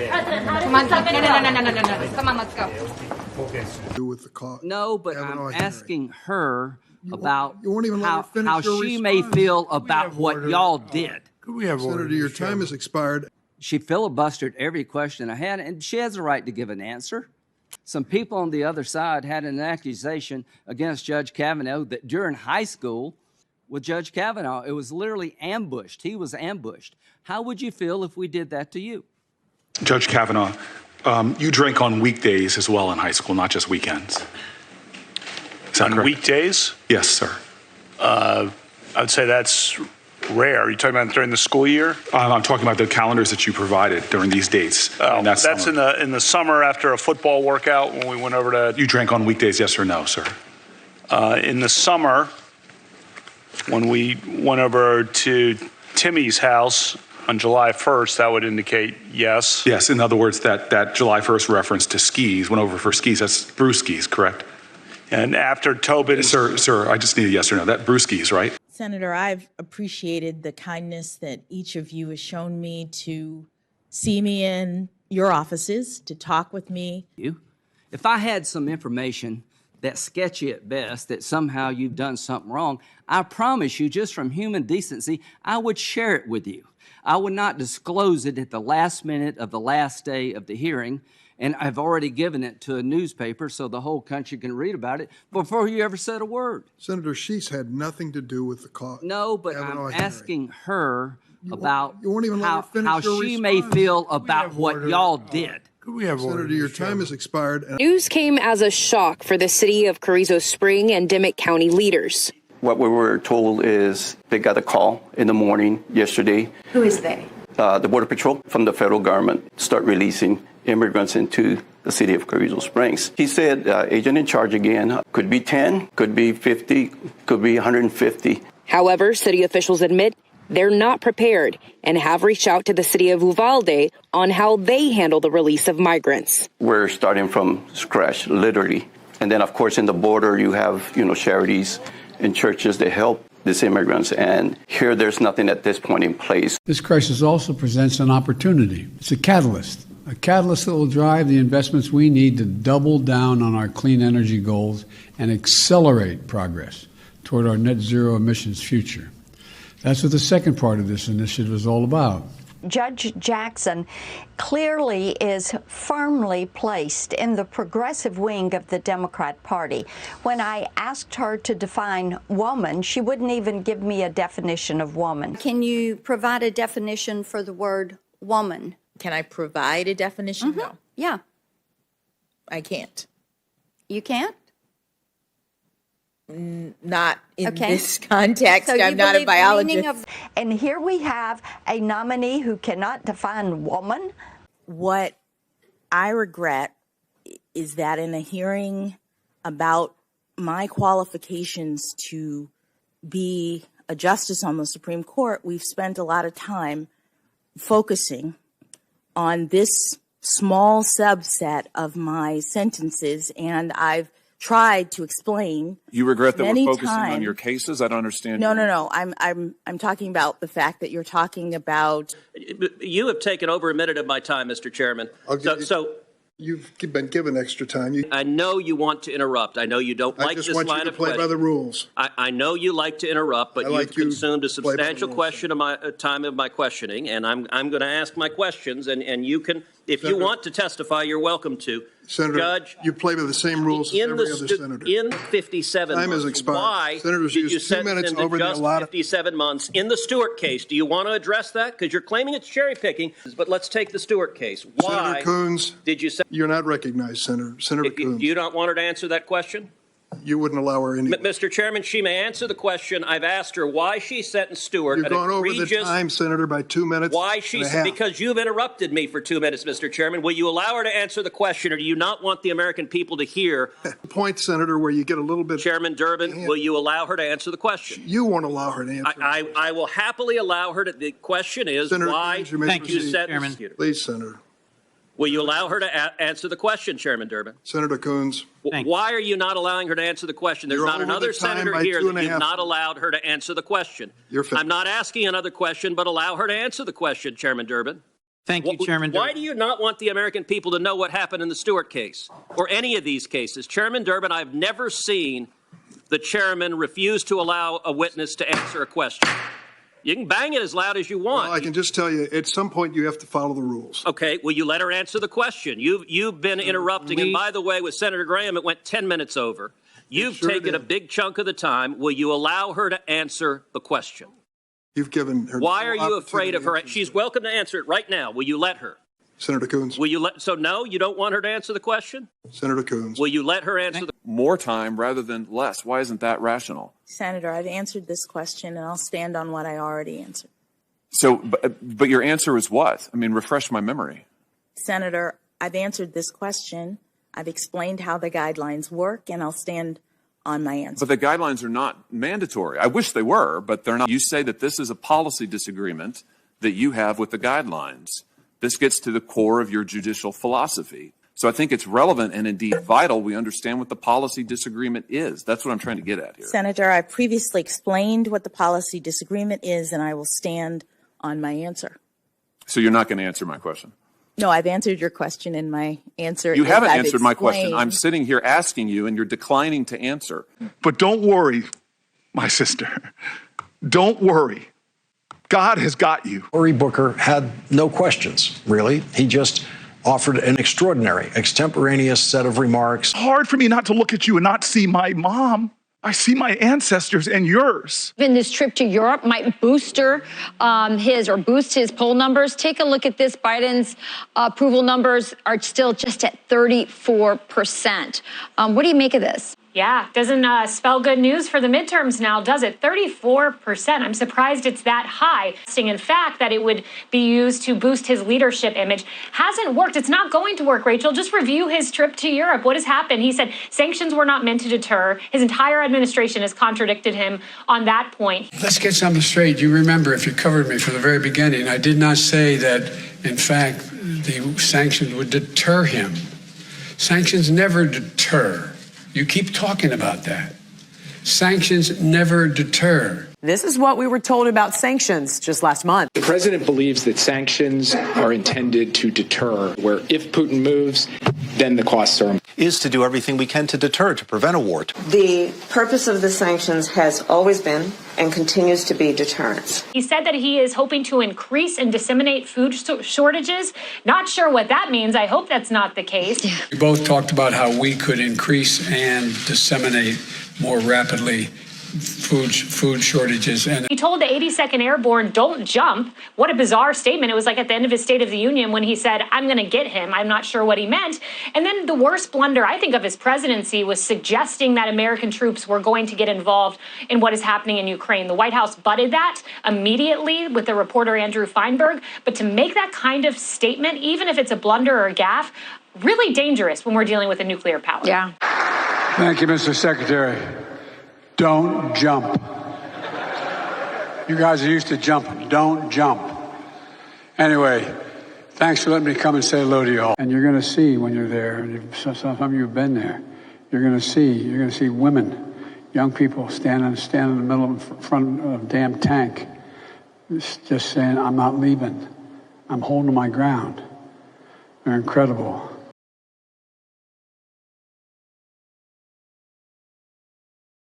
Come on, no. Come on, let's go. Do with the cause. No, but Kavanaugh, I'm Henry. asking her about you won't even let her finish how your she response. may feel about what y'all did. Could we have order, Senator, your Mr. time Chairman? has expired. She filibustered every question I had, and she has a right to give an answer. Some people on the other side had an accusation against Judge Kavanaugh that during high school with Judge Kavanaugh, it was literally ambushed. He was ambushed. How would you feel if we did that to you? Judge Kavanaugh, you drank on weekdays as well in high school, not just weekends. Is that On correct? weekdays? Yes, sir. I'd say that's rare. Are you talking about during the school year? I'm talking about the calendars that you provided during these dates. Oh, and that's in the summer after a football workout when we went over to. You drank on weekdays, yes or no, sir? In the summer, when we went over to Timmy's house on July 1st, that would indicate yes. Yes, in other words, that July 1st reference to skis, went over for skis, that's brewskis, correct? And after Tobin. Sir, I just need a yes or no. That brewskis, right? Senator, I've appreciated the kindness that each of you has shown me to see me in your offices, to talk with me. If I had some information that's sketchy at best, that somehow you've done something wrong, I promise you, just from human decency, I would share it with you. I would not disclose it at the last minute of the last day of the hearing, and I've already given it to a newspaper so the whole country can read about it before you ever said a word. Senator, she's had nothing to do with the cause. No, but Kavanaugh, I'm Henry. asking her about you won't even let her finish how your she response. may feel about have what order? y'all did. Could we have order, Senator, your Mr. time Chairman? has expired. And News came as a shock for the city of Carrizo Spring and Dimmitt County leaders. What we were told is they got a call in the morning yesterday. Who is they? The Border Patrol from the federal government start releasing immigrants into the city of Carrizo Springs. He said, agent in charge again, could be 10, could be 50, could be 150. However, city officials admit they're not prepared and have reached out to the city of Uvalde on how they handle the release of migrants. We're starting from scratch, literally. And then, of course, in the border, you have, charities and churches that help these immigrants. And here, there's nothing at this point in place. This crisis also presents an opportunity. It's a catalyst that will drive the investments we need to double down on our clean energy goals and accelerate progress toward our net zero emissions future. That's what the second part of this initiative is all about. Judge Jackson clearly is firmly placed in the progressive wing of the Democrat Party. When I asked her to define woman, she wouldn't even give me a definition of woman. Can you provide a definition for the word woman? Can I provide a definition? No. Yeah. I can't. You can't? Not in Okay. this context. So you I'm not a believe the meaning biologist. And here we have a nominee who cannot define woman. What I regret is that in a hearing about my qualifications to be a justice on the Supreme Court, we've spent a lot of time focusing on this small subset of my sentences, and I've tried to explain. You regret that many we're focusing on times. your cases? I don't understand. No. I'm talking about the fact that you're talking about. You have taken over a minute of my time, Mr. Chairman. you've been given extra time. I know you want to interrupt. I know you don't like this line of I just want you to play by the rules. I know you like to interrupt, but you've consumed a substantial question of my time of my questioning, and I'm going to ask my questions, and you can, if you want to testify, you're welcome to. Senator, Judge, you play by the same rules as every other senator. In 57 Time has months, expired. why Senators did use you 2 sentence minutes him to over the just allotted. 57 months in the Stewart case? Do you want to address that? Because you're claiming it's cherry picking, but let's take the Stewart case. Why Senator Coons, did you say you're not recognized, Senator Coons. you don't want her to answer that question? You wouldn't allow her any. Mr. Chairman, she may answer the question. I've asked her why she sentenced Stewart. You've gone over the time, Senator, by 2 minutes. Why she? Because you've interrupted me for 2 minutes, Mr. Chairman. Will you allow her to answer the question, or do you not want the American people to hear? Point, Senator, where you get a little bit. Chairman Durbin, will you allow her to answer the question? You won't allow her to answer. I will happily allow her to. The question is Senator why Coons, you may you proceed. sentenced. Please, Senator. Will you allow her to answer the question, Chairman Durbin? Senator Coons. Why are you not allowing her to answer the question? There's not another senator here that you've not allowed her to answer the question. I'm not asking another question, but allow her to answer the question, Chairman Durbin. Thank you, Chairman. Why do you not want the American people to know what happened in the Stewart case or any of these cases? Chairman Durbin, I've never seen the chairman refuse to allow a witness to answer a question. You can bang it as loud as you want. Well, I can just tell you, at some point you have to follow the rules. Okay, will you let her answer the question? You've been interrupting, and by the way, with Senator Graham, it went 10 minutes over. You've taken a big chunk of the time. Will you allow her to answer the question? You've given her. Why are you afraid of her? She's welcome to answer it right now. Will you let her? Senator Coons. Will you let? So no, you don't want her to answer the question? Senator Coons. Will you let her answer the? More time rather than less. Why isn't that rational? Senator, I've answered this question, and I'll stand on what I already answered. So, but your answer is what? I mean, refresh my memory. Senator, I've answered this question. I've explained how the guidelines work, and I'll stand on my answer. But the guidelines are not mandatory. I wish they were, but they're not. You say that this is a policy disagreement that you have with the guidelines. This gets to the core of your judicial philosophy. So I think it's relevant and indeed vital we understand what the policy disagreement is. That's what I'm trying to get at here. Senator, I previously explained what the policy disagreement is, and I will stand on my answer. So you're not going to answer my question? No, I've answered your question, and my answer You is haven't I've answered my question. explained. I'm sitting here asking you, and you're declining to answer. But don't worry, my sister. Don't worry. God has got you. Cory Booker had no questions, really. He just offered an extraordinary, extemporaneous set of remarks. Hard for me not to look at you and not see my mom. I see my ancestors and yours. Even this trip to Europe might boost his poll numbers. Take a look at this. Biden's approval numbers are still just at 34%. What do you make of this? Yeah, doesn't spell good news for the midterms now, does it? 34%. I'm surprised it's that high. In fact, that it would be used to boost his leadership image. Hasn't worked. It's not going to work, Rachel. Just review his trip to Europe. What has happened? He said sanctions were not meant to deter. His entire administration has contradicted him on that point. Let's get something straight. You remember, if you covered me from the very beginning, I did not say that, in fact, the sanctions would deter him. Sanctions never deter. You keep talking about that. Sanctions never deter. This is what we were told about sanctions just last month. The president believes that sanctions are intended to deter, where if Putin moves, then the costs are. Is to do everything we can to deter, to prevent a war. The purpose of the sanctions has always been and continues to be deterrence. He said that he is hoping to increase and disseminate food shortages. Not sure what that means. I hope that's not the case. We both talked about how we could increase and disseminate more rapidly food shortages. And he told the 82nd Airborne, don't jump. What a bizarre statement. It was like at the end of his State of the Union when he said, I'm going to get him. I'm not sure what he meant. And then the worst blunder, I think, of his presidency was suggesting that American troops were going to get involved in what is happening in Ukraine. The White House butted that immediately with the reporter Andrew Feinberg. But to make that kind of statement, even if it's a blunder or a gaffe, really dangerous when we're dealing with a nuclear power. Yeah. Thank you, Mr. Secretary. Don't jump. You guys are used to jumping. Don't jump. Anyway, thanks for letting me come and say hello to you all. And you're going to see when you're there, and some of you have been there, you're going to see women, young people standing in the middle of front of a damn tank, just saying, I'm not leaving. I'm holding my ground. They're incredible.